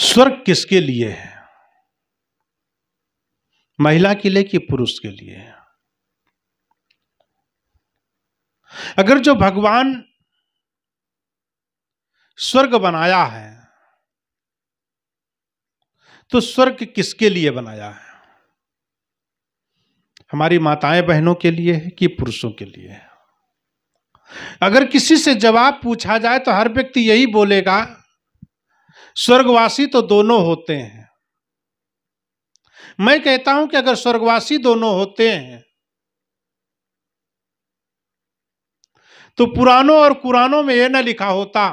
स्वर्ग किसके लिए है? महिला के लिए कि पुरुष के लिए है? अगर जो भगवान स्वर्ग बनाया है तो स्वर्ग किसके लिए बनाया है? हमारी माताएं बहनों के लिए है कि पुरुषों के लिए है? अगर किसी से जवाब पूछा जाए तो हर व्यक्ति यही बोलेगा, स्वर्गवासी तो दोनों होते हैं। मैं कहता हूं कि अगर स्वर्गवासी दोनों होते हैं तो पुराणों और कुरानों में यह न लिखा होता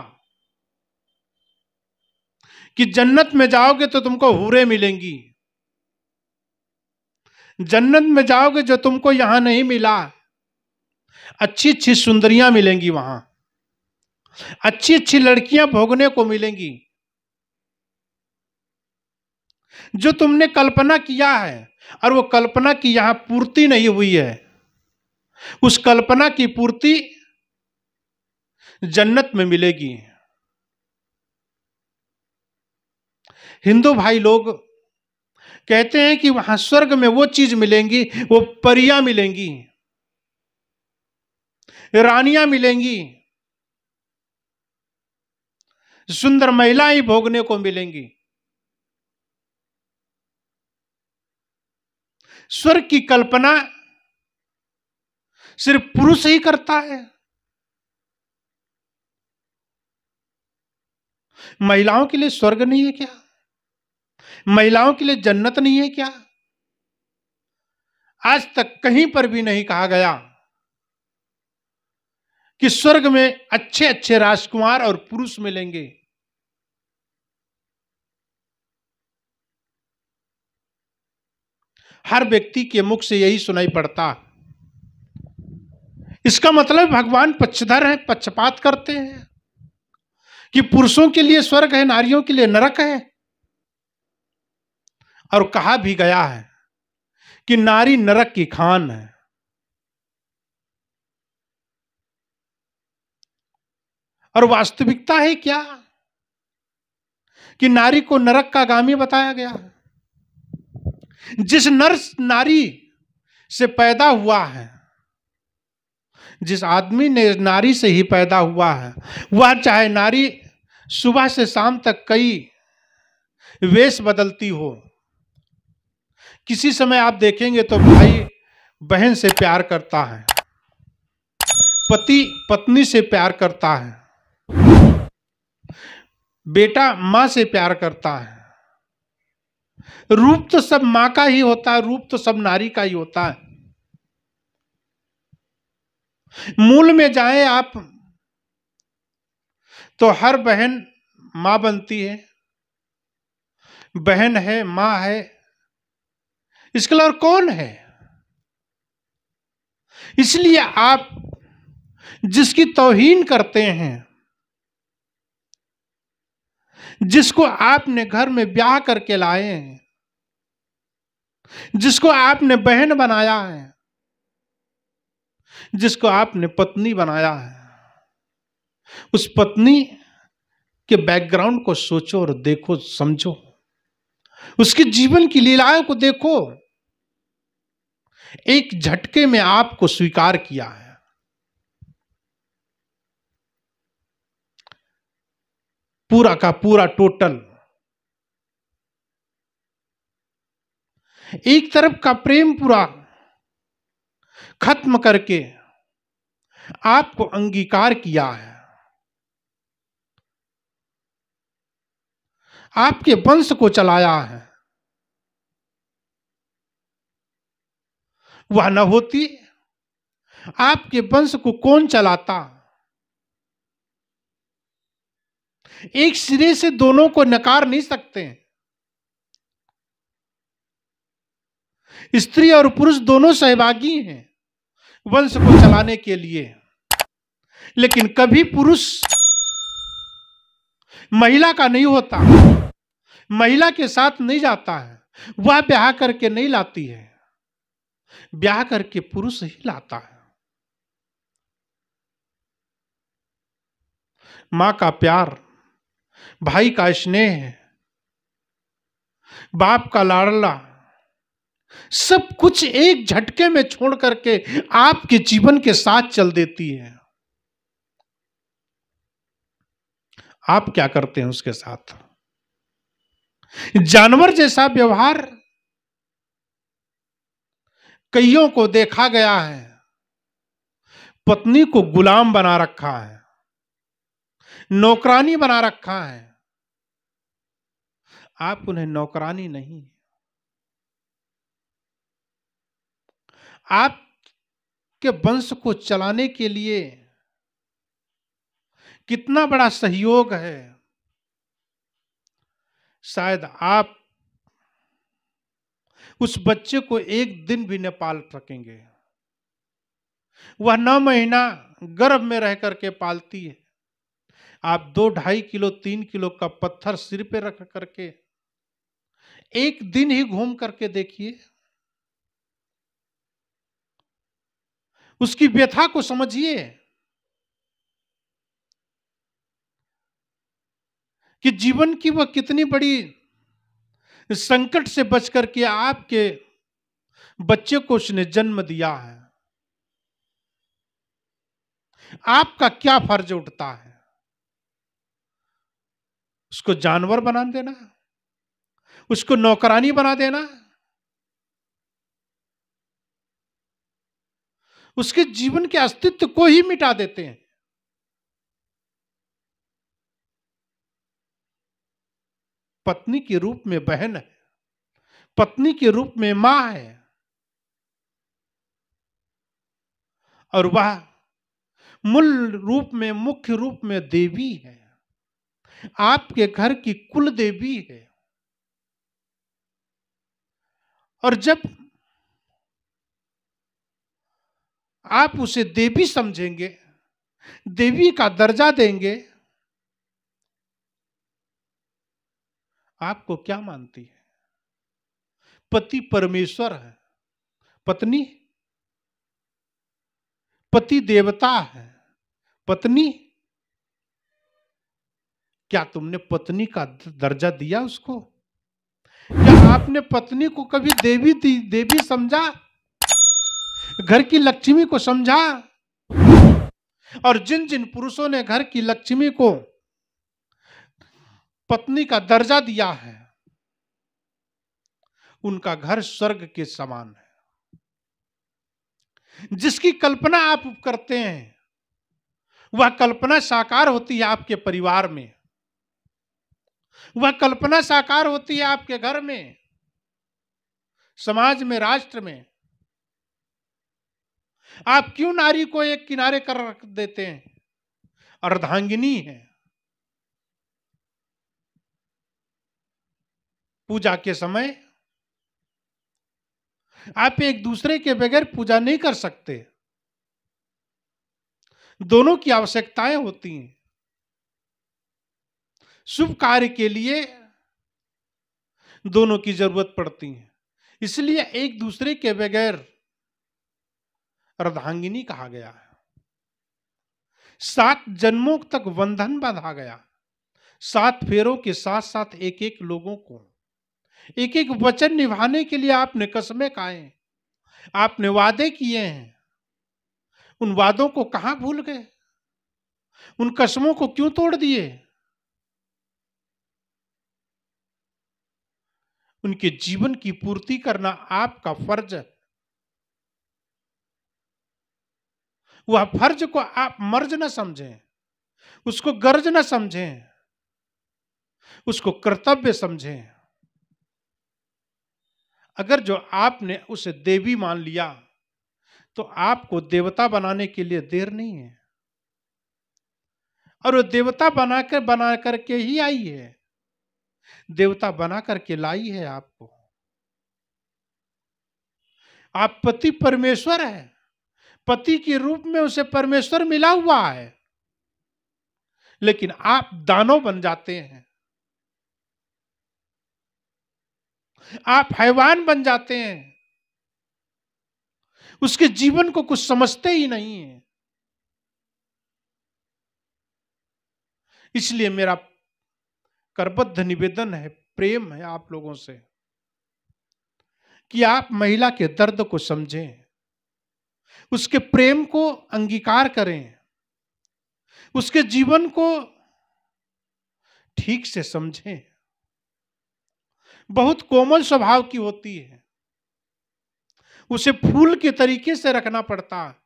कि जन्नत में जाओगे तो तुमको हूरें मिलेंगी, जन्नत में जाओगे जो तुमको यहां नहीं मिला, अच्छी अच्छी सुंदरियां मिलेंगी, वहां अच्छी अच्छी लड़कियां भोगने को मिलेंगी। जो तुमने कल्पना किया है और वो कल्पना की यहां पूर्ति नहीं हुई है, उस कल्पना की पूर्ति जन्नत में मिलेगी। हिंदू भाई लोग कहते हैं कि वहां स्वर्ग में वो चीज मिलेंगी, वो परियां मिलेंगी, रानियां मिलेंगी, सुंदर महिलाएं भोगने को मिलेंगी। स्वर्ग की कल्पना सिर्फ पुरुष ही करता है? महिलाओं के लिए स्वर्ग नहीं है क्या? महिलाओं के लिए जन्नत नहीं है क्या? आज तक कहीं पर भी नहीं कहा गया कि स्वर्ग में अच्छे अच्छे राजकुमार और पुरुष मिलेंगे। हर व्यक्ति के मुख से यही सुनाई पड़ता। इसका मतलब भगवान पक्षधर है, पक्षपात करते हैं कि पुरुषों के लिए स्वर्ग है, नारियों के लिए नरक है। और कहा भी गया है कि नारी नरक की खान है। और वास्तविकता है क्या कि नारी को नरक का गामी बताया गया है? जिस नारी से पैदा हुआ है, जिस आदमी ने नारी से ही पैदा हुआ है, वह चाहे नारी सुबह से शाम तक कई वेश बदलती हो, किसी समय आप देखेंगे तो भाई बहन से प्यार करता है, पति पत्नी से प्यार करता है, बेटा मां से प्यार करता है। रूप तो सब मां का ही होता है, रूप तो सब नारी का ही होता है। मूल में जाएं आप तो हर बहन मां बनती है, बहन है, मां है, इसके अलावा और कौन है? इसलिए आप जिसकी तौहीन करते हैं, जिसको आपने घर में ब्याह करके लाए हैं, जिसको आपने बहन बनाया है, जिसको आपने पत्नी बनाया है, उस पत्नी के बैकग्राउंड को सोचो और देखो, समझो, उसके जीवन की लीलाओं को देखो। एक झटके में आपको स्वीकार किया है। पूरा का पूरा टोटल एक तरफ का प्रेम पूरा खत्म करके आपको अंगीकार किया है। आपके वंश को चलाया है। वह न होती, आपके वंश को कौन चलाता? एक सिरे से दोनों को नकार नहीं सकते। स्त्री और पुरुष दोनों सहभागी हैं वंश को चलाने के लिए, लेकिन कभी पुरुष महिला का नहीं होता, महिला के साथ नहीं जाता है, वह ब्याह करके नहीं लाती है। ब्याह करके पुरुष ही लाता है। मां का प्यार, भाई का स्नेह, बाप का लाडला, सब कुछ एक झटके में छोड़ करके आपके जीवन के साथ चल देती है। आप क्या करते हैं उसके साथ? जानवर जैसा व्यवहार कईयों को देखा गया है। पत्नी को गुलाम बना रखा है, नौकरानी बना रखा है। आप उन्हें नौकरानी नहीं, आपके वंश को चलाने के लिए कितना बड़ा सहयोग है। शायद आप उस बच्चे को एक दिन भी न पाल सकेंगे। वह 9 महीना गर्भ में रह करके पालती है। आप 2-2.5 किलो 3 किलो का पत्थर सिर पे रख करके एक दिन ही घूम करके देखिए, उसकी व्यथा को समझिए कि जीवन की वह कितनी बड़ी संकट से बच करके आपके बच्चे को उसने जन्म दिया है। आपका क्या फर्ज उठता है? उसको जानवर बना देना, उसको नौकरानी बना देना, उसके जीवन के अस्तित्व को ही मिटा देते हैं। पत्नी के रूप में बहन है, पत्नी के रूप में मां है, और वह मूल रूप में, मुख्य रूप में देवी है, आपके घर की कुल देवी है। और जब आप उसे देवी समझेंगे, देवी का दर्जा देंगे, आपको क्या मानती है? पति परमेश्वर है, पत्नी पति देवता है। पत्नी, क्या तुमने पत्नी का दर्जा दिया उसको? क्या आपने पत्नी को कभी देवी समझा? घर की लक्ष्मी को समझा? और जिन जिन पुरुषों ने घर की लक्ष्मी को पत्नी का दर्जा दिया है, उनका घर स्वर्ग के समान है। जिसकी कल्पना आप करते हैं, वह कल्पना साकार होती है आपके परिवार में, वह कल्पना साकार होती है आपके घर में, समाज में, राष्ट्र में। आप क्यों नारी को एक किनारे कर रख देते हैं? अर्धांगिनी है। पूजा के समय आप एक दूसरे के बगैर पूजा नहीं कर सकते। दोनों की आवश्यकताएं होती हैं। शुभ कार्य के लिए दोनों की जरूरत पड़ती है, इसलिए एक दूसरे के बगैर अर्धांगिनी कहा गया है। 7 जन्मों तक बंधन बांधा गया। 7 फेरों के साथ साथ एक एक लोगों को एक एक वचन निभाने के लिए आपने कसमें खाए, आपने वादे किए हैं। उन वादों को कहां भूल गए? उन कसमों को क्यों तोड़ दिए? उनके जीवन की पूर्ति करना आपका फर्ज है। वह फर्ज को आप मर्ज न समझें, उसको गर्ज न समझें, उसको कर्तव्य समझें। अगर जो आपने उसे देवी मान लिया, तो आपको देवता बनाने के लिए देर नहीं है। और वो देवता बना करके ही आई है, देवता बना करके लाई है आपको। आप पति परमेश्वर है, पति के रूप में उसे परमेश्वर मिला हुआ है, लेकिन आप दानव बन जाते हैं, आप हैवान बन जाते हैं। उसके जीवन को कुछ समझते ही नहीं है। इसलिए मेरा करबद्ध निवेदन है, प्रेम है आप लोगों से कि आप महिला के दर्द को समझें, उसके प्रेम को अंगीकार करें, उसके जीवन को ठीक से समझें। बहुत कोमल स्वभाव की होती है, उसे फूल के तरीके से रखना पड़ता है।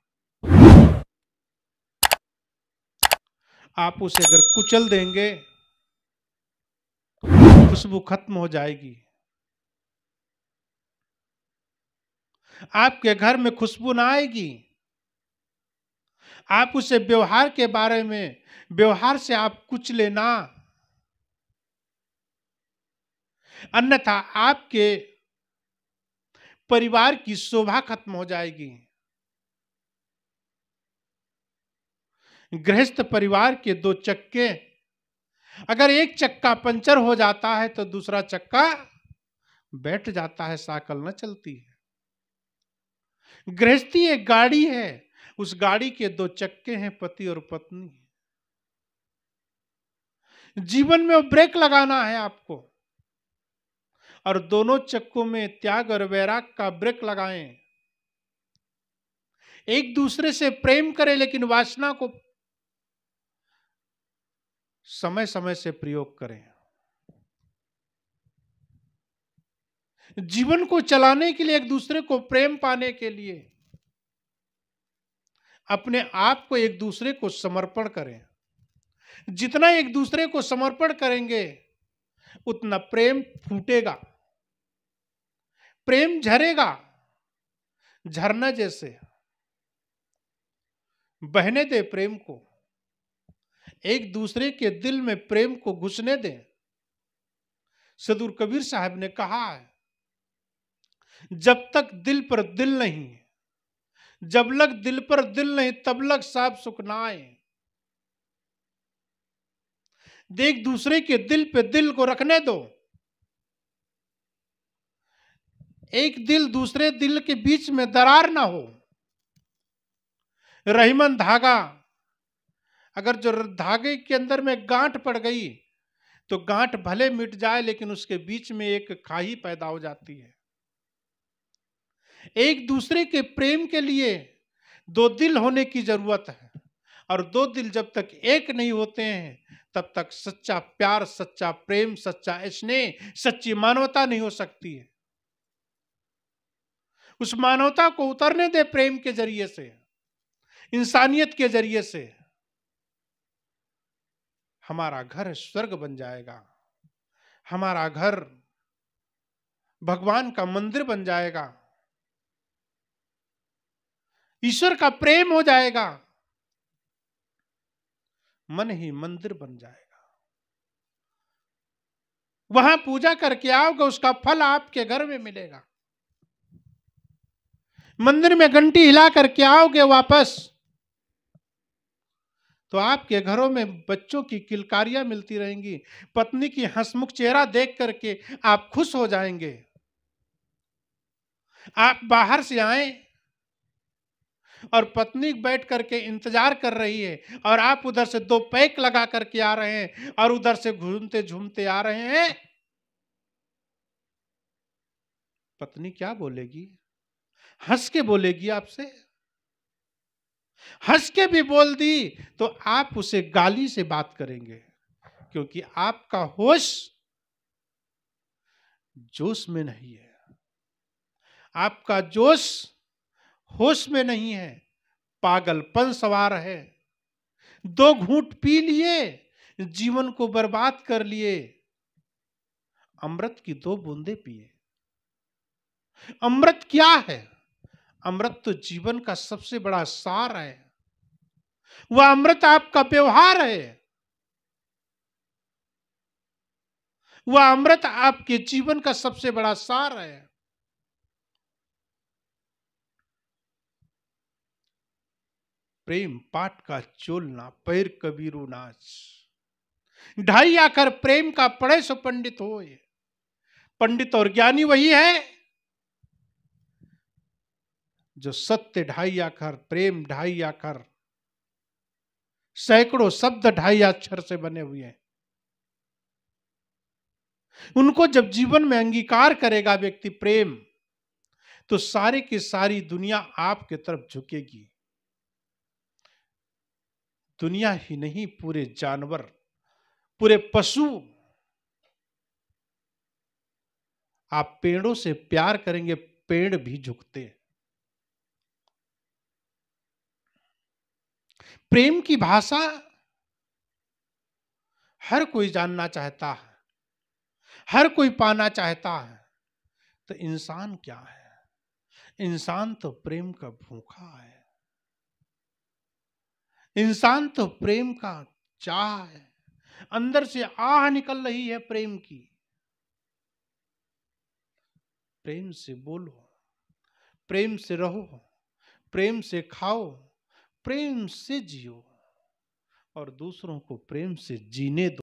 आप उसे अगर कुचल देंगे खुशबू खत्म हो जाएगी। आपके घर में खुशबू ना आएगी। आप उसे व्यवहार के बारे में, व्यवहार से आप कुचले ना, अन्यथा आपके परिवार की शोभा खत्म हो जाएगी। गृहस्थ परिवार के दो चक्के, अगर एक चक्का पंचर हो जाता है तो दूसरा चक्का बैठ जाता है, साइकिल न चलती है। गृहस्थी एक गाड़ी है, उस गाड़ी के दो चक्के हैं, पति और पत्नी। जीवन में वो ब्रेक लगाना है आपको, और दोनों चक्कों में त्याग और वैराग का ब्रेक लगाएं। एक दूसरे से प्रेम करें, लेकिन वासना को समय समय से प्रयोग करें। जीवन को चलाने के लिए, एक दूसरे को प्रेम पाने के लिए अपने आप को एक दूसरे को समर्पण करें। जितना एक दूसरे को समर्पण करेंगे उतना प्रेम फूटेगा, प्रेम झरेगा, झरना जैसे बहने दे प्रेम को, एक दूसरे के दिल में प्रेम को घुसने दें। सदगुरु कबीर साहब ने कहा है, जब तक दिल पर दिल नहीं, जब लग दिल पर दिल नहीं, तब लग साहब सुख ना आए। एक दूसरे के दिल पे दिल को रखने दो। एक दिल दूसरे दिल के बीच में दरार ना हो। रहीमन धागा, अगर जो धागे के अंदर में गांठ पड़ गई तो गांठ भले मिट जाए, लेकिन उसके बीच में एक खाई पैदा हो जाती है। एक दूसरे के प्रेम के लिए दो दिल होने की जरूरत है, और दो दिल जब तक एक नहीं होते हैं तब तक सच्चा प्यार, सच्चा प्रेम, सच्चा स्नेह, सच्ची मानवता नहीं हो सकती है। उस मानवता को उतरने दे प्रेम के जरिए से, इंसानियत के जरिए से। हमारा घर स्वर्ग बन जाएगा, हमारा घर भगवान का मंदिर बन जाएगा, ईश्वर का प्रेम हो जाएगा, मन ही मंदिर बन जाएगा। वहां पूजा करके आओगे, उसका फल आपके घर में मिलेगा। मंदिर में घंटी हिला करके आओगे वापस, तो आपके घरों में बच्चों की किलकारियां मिलती रहेंगी। पत्नी की हंसमुख चेहरा देख करके आप खुश हो जाएंगे। आप बाहर से आए और पत्नी बैठ करके इंतजार कर रही है, और आप उधर से दो पैक लगा करके आ रहे हैं, और उधर से घूमते झूमते आ रहे हैं। पत्नी क्या बोलेगी? हंस के बोलेगी आपसे। हंस के भी बोल दी तो आप उसे गाली से बात करेंगे, क्योंकि आपका होश जोश में नहीं है, आपका जोश होश में नहीं है, पागलपन सवार है। दो घूंट पी लिए, जीवन को बर्बाद कर लिए। अमृत की दो बूंदे पिए। अमृत क्या है? अमृत तो जीवन का सबसे बड़ा सार है। वह अमृत आपका व्यवहार है। वह अमृत आपके जीवन का सबसे बड़ा सार है। प्रेम पाट का चोलना, पैर कबीरू नाच। ढाई आकर प्रेम का पढ़े सो पंडित होए। पंडित और ज्ञानी वही है जो सत्य 2.5 अक्षर, प्रेम 2.5 अक्षर, सैकड़ों शब्द 2.5 अक्षर से बने हुए हैं, उनको जब जीवन में अंगीकार करेगा व्यक्ति प्रेम, तो सारे की सारी दुनिया आपके तरफ झुकेगी। दुनिया ही नहीं, पूरे जानवर, पूरे पशु। आप पेड़ों से प्यार करेंगे, पेड़ भी झुकते हैं। प्रेम की भाषा हर कोई जानना चाहता है, हर कोई पाना चाहता है। तो इंसान क्या है? इंसान तो प्रेम का भूखा है, इंसान तो प्रेम का चाह है, अंदर से आह निकल रही है प्रेम की। प्रेम से बोलो, प्रेम से रहो, प्रेम से खाओ, प्रेम से जियो और दूसरों को प्रेम से जीने दो।